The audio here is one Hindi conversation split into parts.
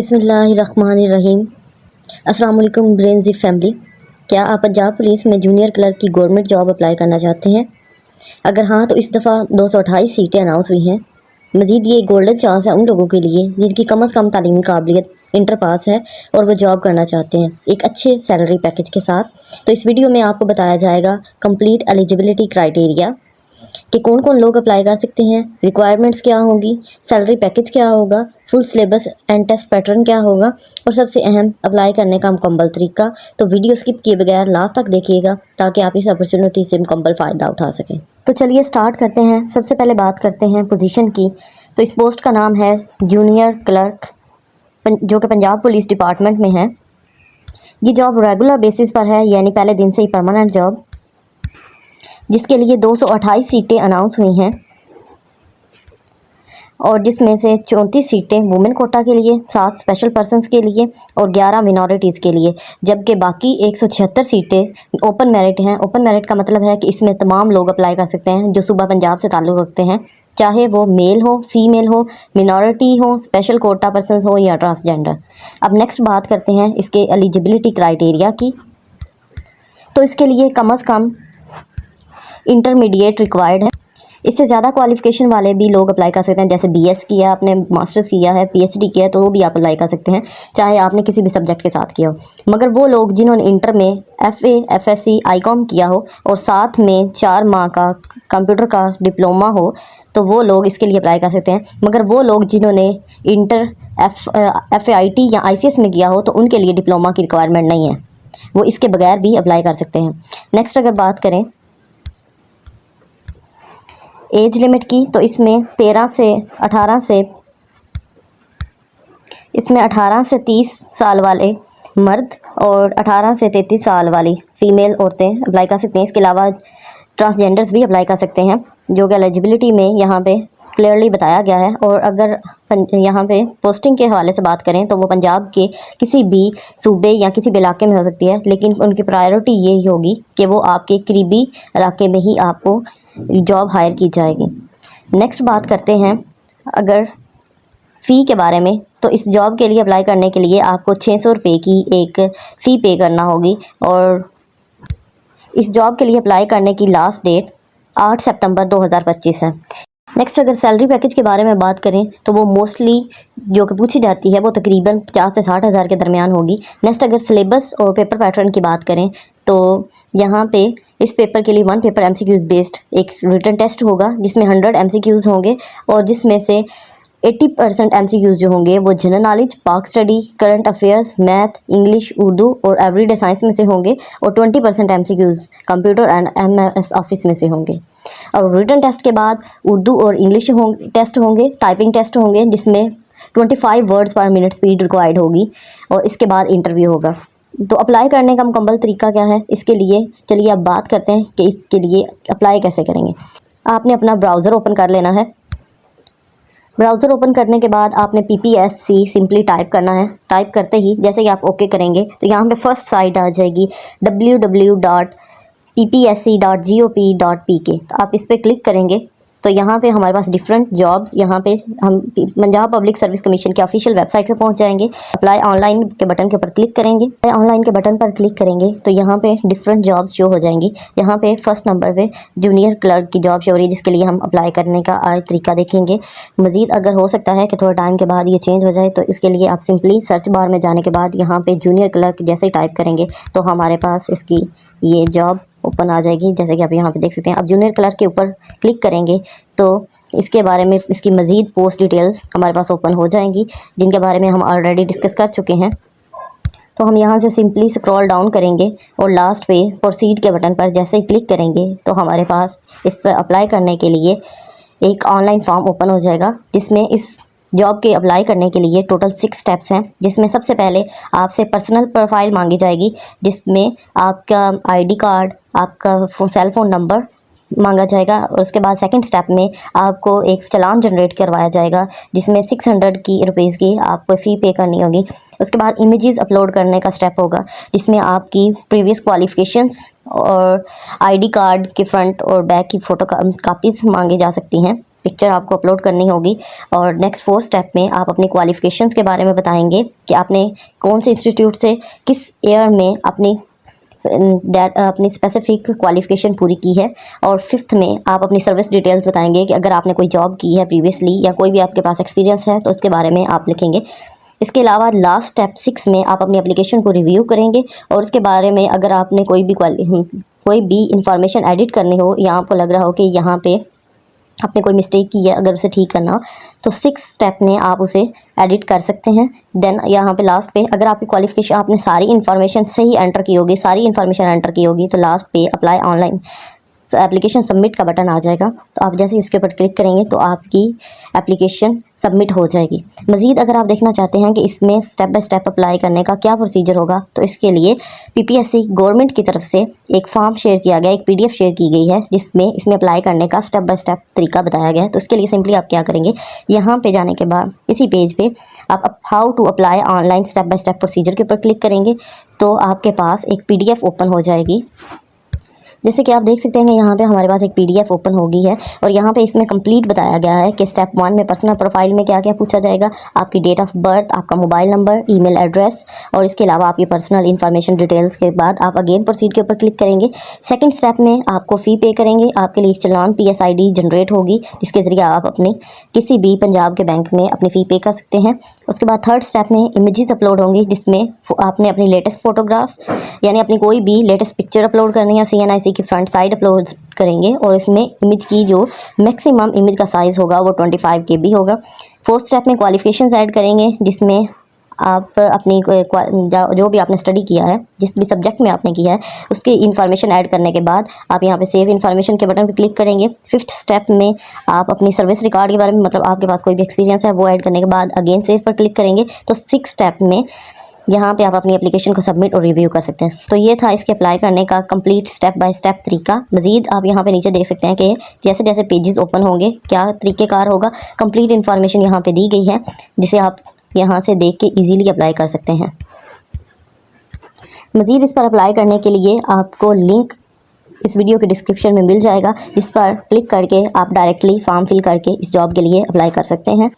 बिस्मिल्लाहिर्रहमानिर्रहीम। अस्सलाम वालेकुम ब्रेनज़ी फैमिली। क्या आप पंजाब पुलिस में जूनियर क्लर्क की गवर्नमेंट जॉब अप्लाई करना चाहते हैं? अगर हाँ तो इस दफ़ा 228 सीटें अनाउंस हुई हैं। मज़ीद ये गोल्डन चांस है उन लोगों के लिए जिनकी कम अज़ कम तालीमी काबिलियत इंटर पास है और वो जॉब करना चाहते हैं एक अच्छे सैलरी पैकेज के साथ। तो इस वीडियो में आपको बताया जाएगा कंप्लीट एलिजिबिलिटी क्राइटेरिया कि कौन कौन लोग अप्लाई कर सकते हैं, रिक्वायरमेंट्स क्या होंगी, सैलरी पैकेज क्या होगा, full syllabus and test pattern क्या होगा और सबसे अहम अप्लाई करने का मुकम्मल तरीका। तो वीडियो स्किप किए बगैर लास्ट तक देखिएगा ताकि आप इस अपॉर्चुनिटी से मुकम्मल फ़ायदा उठा सकें। तो चलिए स्टार्ट करते हैं। सबसे पहले बात करते हैं पोजीशन की। तो इस पोस्ट का नाम है जूनियर क्लर्क, जो कि पंजाब पुलिस डिपार्टमेंट में है। ये जॉब रेगुलर बेसिस पर है, यानी पहले दिन से ही परमानेंट जॉब, जिसके लिए 228 सीटें अनाउंस हुई हैं और जिसमें से 34 सीटें वुमेन कोटा के लिए, 7 स्पेशल पर्सन्स के लिए और 11 मिनॉरिटीज़ के लिए, जबकि बाकी 176 सीटें ओपन मेरिट हैं। ओपन मेरिट का मतलब है कि इसमें तमाम लोग अप्लाई कर सकते हैं जो सूबा पंजाब से ताल्लुक़ रखते हैं, चाहे वो मेल हो, फीमेल हो, मिनॉरिटी हो, स्पेशल कोटा पर्सन्स हो या ट्रांसजेंडर। अब नेक्स्ट बात करते हैं इसके एलिजिबिलिटी क्राइटेरिया की। तो इसके लिए कम अज़ कम इंटरमीडिएट रिक्वायर्ड है। इससे ज़्यादा क्वालिफ़िकेशन वाले भी लोग अप्लाई कर सकते हैं, जैसे बीएस किया, आपने मास्टर्स किया है, पीएचडी किया है, तो वो भी आप अप्लाई कर सकते हैं, चाहे आपने किसी भी सब्जेक्ट के साथ किया हो। मगर वो लोग जिन्होंने इंटर में एफए, एफएससी, आईकॉम किया हो और साथ में 4 माह का कंप्यूटर का डिप्लोमा हो, तो वो लोग इसके लिए अप्लाई कर सकते हैं। मगर वो लोग जिन्होंने इंटर एफएआईटी या आईसीएस में किया हो, तो उनके लिए डिप्लोमा की रिक्वायरमेंट नहीं है, वो इसके बगैर भी अप्लाई कर सकते हैं। नेक्स्ट अगर बात करें एज लिमिट की, तो इसमें 18 से 30 साल वाले मर्द और 18 से 33 साल वाली फ़ीमेल औरतें अप्लाई कर सकते हैं। इसके अलावा ट्रांसजेंडर्स भी अप्लाई कर सकते हैं, जो कि एलिजिबिलिटी में यहाँ पे क्लियरली बताया गया है। और अगर यहाँ पे पोस्टिंग के हवाले से बात करें तो वो पंजाब के किसी भी सूबे या किसी भी इलाके में हो सकती है, लेकिन उनकी प्रायोरिटी यही होगी कि वो आपके करीबी इलाके में ही आपको जॉब हायर की जाएगी। नेक्स्ट बात करते हैं अगर फ़ी के बारे में, तो इस जॉब के लिए अप्लाई करने के लिए आपको 600 रुपये की एक फ़ी पे करना होगी और इस जॉब के लिए अप्लाई करने की लास्ट डेट 8 सितंबर 2025 है। नेक्स्ट अगर सैलरी पैकेज के बारे में बात करें तो वो मोस्टली जो कि पूछी जाती है वो तकरीबन 50 से 60 हज़ार के दरमियान होगी। नेक्स्ट अगर सिलेबस और पेपर पैटर्न की बात करें तो यहाँ पे इस पेपर के लिए 1 पेपर एमसीक्यूज़ बेस्ड एक रिटन टेस्ट होगा, जिसमें 100 एमसीक्यूज़ होंगे और जिसमें से 80% एमसीक्यूज़ जो होंगे वो जनरल नॉलेज, पाक study, current affairs, math, English, Urdu और एवरीडे साइंस में से होंगे और 20% MCQs computer and MS office में से होंगे। और रिटन टेस्ट के बाद उर्दू और इंग्लिश टेस्ट होंगे, टाइपिंग टेस्ट होंगे जिसमें 25 वर्ड्स पर मिनट स्पीड रिक्वायर्ड होगी और इसके बाद इंटरव्यू होगा। तो अप्लाई करने का मुकम्मल तरीका क्या है इसके लिए, चलिए अब बात करते हैं कि इसके लिए अप्लाई कैसे करेंगे। आपने अपना ब्राउज़र ओपन कर लेना है। ब्राउज़र ओपन करने के बाद आपने PPSC सिंपली टाइप करना है। टाइप करते ही जैसे कि आप ओके करेंगे तो यहाँ पे फर्स्ट साइट आ जाएगी www.ppsc.gop.pk। तो आप इस पर क्लिक करेंगे तो यहाँ पे हमारे पास डिफरेंट जॉब्स, यहाँ पे हम पंजाब पब्लिक सर्विस कमीशन के ऑफिशियल वेबसाइट पे पहुँच जाएंगे। अप्लाई ऑनलाइन के बटन के ऊपर क्लिक करेंगे। ऑनलाइन के बटन पर क्लिक करेंगे तो यहाँ पे डिफरेंट जॉब्स शो हो जाएंगी। यहाँ पे फर्स्ट नंबर पे जूनियर क्लर्क की जॉब शो हो रही है, जिसके लिए हम अप्लाई करने का आज तरीका देखेंगे। मज़ीद अगर हो सकता है कि थोड़ा टाइम के बाद ये चेंज हो जाए, तो इसके लिए आप सिंपली सर्च बार में जाने के बाद यहाँ पर जूनियर क्लर्क जैसे ही टाइप करेंगे तो हमारे पास इसकी ये जॉब ओपन आ जाएगी, जैसे कि आप यहाँ पे देख सकते हैं। अब जूनियर क्लर्क के ऊपर क्लिक करेंगे तो इसके बारे में इसकी मज़ीद पोस्ट डिटेल्स हमारे पास ओपन हो जाएंगी, जिनके बारे में हम ऑलरेडी डिस्कस कर चुके हैं। तो हम यहाँ से सिंपली स्क्रॉल डाउन करेंगे और लास्ट पे प्रोसीड के बटन पर जैसे ही क्लिक करेंगे तो हमारे पास इस पर अप्लाई करने के लिए एक ऑनलाइन फॉर्म ओपन हो जाएगा, जिसमें इस जॉब के अप्लाई करने के लिए टोटल 6 स्टेप्स हैं। जिसमें सबसे पहले आपसे पर्सनल प्रोफाइल मांगी जाएगी, जिसमें आपका आईडी कार्ड, आपका सेल फ़ोन नंबर मांगा जाएगा और उसके बाद सेकंड स्टेप में आपको एक चालान जनरेट करवाया जाएगा, जिसमें 600 रुपीज़ की आपको फ़ी पे करनी होगी। उसके बाद इमेजेस अपलोड करने का स्टेप होगा, जिसमें आपकी प्रीवियस क्वालिफ़िकेशंस और आईडी कार्ड के फ्रंट और बैक की फ़ोटो कापीज़ मांगी जा सकती हैं। पिक्चर आपको अपलोड करनी होगी। और नेक्स्ट 4 स्टेप में आप अपनी क्वालिफ़िकेशंस के बारे में बताएंगे कि आपने कौन से इंस्टीट्यूट से किस ईयर में अपनी स्पेसिफिक क्वालिफ़िकेशन पूरी की है। और 5th में आप अपनी सर्विस डिटेल्स बताएंगे कि अगर आपने कोई जॉब की है प्रीवियसली या कोई भी आपके पास एक्सपीरियंस है तो उसके बारे में आप लिखेंगे। इसके अलावा लास्ट स्टेप 6 में आप अपनी एप्लीकेशन को रिव्यू करेंगे और उसके बारे में अगर आपने कोई भी इंफॉर्मेशन एडिट करनी हो या आपको लग रहा हो कि यहाँ पे आपने कोई मिस्टेक की है, अगर उसे ठीक करना हो तो 6 स्टेप में आप उसे एडिट कर सकते हैं। देन यहाँ पे लास्ट पे अगर आपकी क्वालिफ़िकेशन आपने सारी इन्फॉर्मेशन सही एंटर की होगी, सारी इन्फॉर्मेशन एंटर की होगी, तो लास्ट पे अप्लाई ऑनलाइन एप्लीकेशन सबमिट का बटन आ जाएगा। तो आप जैसे ही उसके ऊपर क्लिक करेंगे तो आपकी एप्लीकेशन सबमिट हो जाएगी। मज़ीद अगर आप देखना चाहते हैं कि इसमें स्टेप बाय स्टेप अप्लाई करने का क्या प्रोसीजर होगा, तो इसके लिए पीपीएससी गवर्नमेंट की तरफ से एक फॉर्म शेयर किया गया, एक पीडीएफ शेयर की गई है जिसमें इसमें अप्लाई करने का स्टेप बाय स्टेप तरीका बताया गया है। तो इसके लिए सिंपली आप क्या करेंगे, यहाँ पर जाने के बाद इसी पेज पर आप how to apply online step by step procedure के ऊपर क्लिक करेंगे तो आपके पास एक पीडीएफ ओपन हो जाएगी। जैसे कि आप देख सकते हैं कि यहाँ पे हमारे पास एक पीडीएफ ओपन हो गई है और यहाँ पे इसमें कंप्लीट बताया गया है कि स्टेप 1 में पर्सनल प्रोफाइल में क्या क्या पूछा जाएगा, आपकी डेट ऑफ बर्थ, आपका मोबाइल नंबर, ईमेल एड्रेस और इसके अलावा आपकी पर्सनल इन्फॉर्मेशन डिटेल्स के बाद आप अगेन प्रोसीड के ऊपर क्लिक करेंगे। सेकंड स्टेप में आपको फ़ी पे करेंगे, आपके लिए चलान PSID जनरेट होगी जिसके ज़रिए आप अपने किसी भी पंजाब के बैंक में अपनी फ़ी पे कर सकते हैं। उसके बाद थर्ड स्टेप में इमेजेस अपलोड होंगी जिसमें आपने अपनी लेटेस्ट फोटोग्राफ यानी अपनी कोई भी लेटेस्ट पिक्चर अपलोड करनी है, CNIC की फ्रंट साइड अपलोड करेंगे और इसमें इमेज की जो मैक्सिमम इमेज का साइज़ होगा वो 25 KB होगा। फोर्थ स्टेप में क्वालिफिकेशंस ऐड करेंगे जिसमें आप अपनी जो भी आपने स्टडी किया है, जिस भी सब्जेक्ट में आपने किया है उसकी इन्फॉर्मेशन ऐड करने के बाद आप यहाँ पे सेव इन्फॉर्मेशन के बटन पर क्लिक करेंगे। फिफ्थ स्टेप में आप अपनी सर्विस रिकॉर्ड के बारे में, मतलब आपके पास कोई भी एक्सपीरियंस है वो ऐड करने के बाद अगेन सेव पर क्लिक करेंगे। तो 6 स्टेप में यहाँ पे आप अपनी एप्लीकेशन को सबमिट और रिव्यू कर सकते हैं। तो ये था इसके अप्लाई करने का कंप्लीट स्टेप बाय स्टेप तरीका। मज़ीद आप यहाँ पे नीचे देख सकते हैं कि जैसे जैसे पेजेस ओपन होंगे क्या तरीक़ेकार होगा, कंप्लीट इन्फॉर्मेशन यहाँ पे दी गई है जिसे आप यहाँ से देख के इजीली अप्लाई कर सकते हैं। मज़ीद इस पर अप्लाई करने के लिए आपको लिंक इस वीडियो के डिस्क्रिप्शन में मिल जाएगा जिस पर क्लिक करके आप डायरेक्टली फॉर्म फिल करके इस जॉब के लिए अप्लाई कर सकते हैं।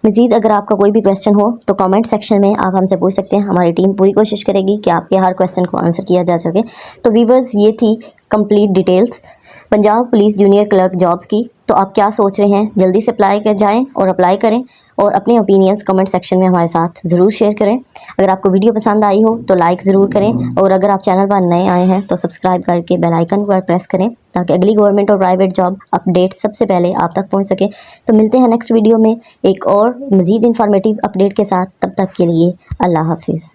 मज़ीद अगर आपका कोई भी क्वेश्चन हो तो कमेंट सेक्शन में आप हमसे पूछ सकते हैं, हमारी टीम पूरी कोशिश करेगी कि आपके हर क्वेश्चन को आंसर किया जा सके। तो व्यूअर्स, ये थी complete details Punjab police junior clerk jobs की। तो आप क्या सोच रहे हैं, जल्दी से अप्लाई कर जाएँ और अप्लाई करें और अपने ओपिनियंस कमेंट सेक्शन में हमारे साथ ज़रूर शेयर करें। अगर आपको वीडियो पसंद आई हो तो लाइक ज़रूर करें और अगर आप चैनल पर नए आए हैं तो सब्सक्राइब करके बेल आइकन पर प्रेस करें ताकि अगली गवर्नमेंट और प्राइवेट जॉब अपडेट सबसे पहले आप तक पहुंच सके। तो मिलते हैं नेक्स्ट वीडियो में एक और मज़ीद इन्फॉर्मेटिव अपडेट के साथ। तब तक के लिए अल्लाह हाफिज़।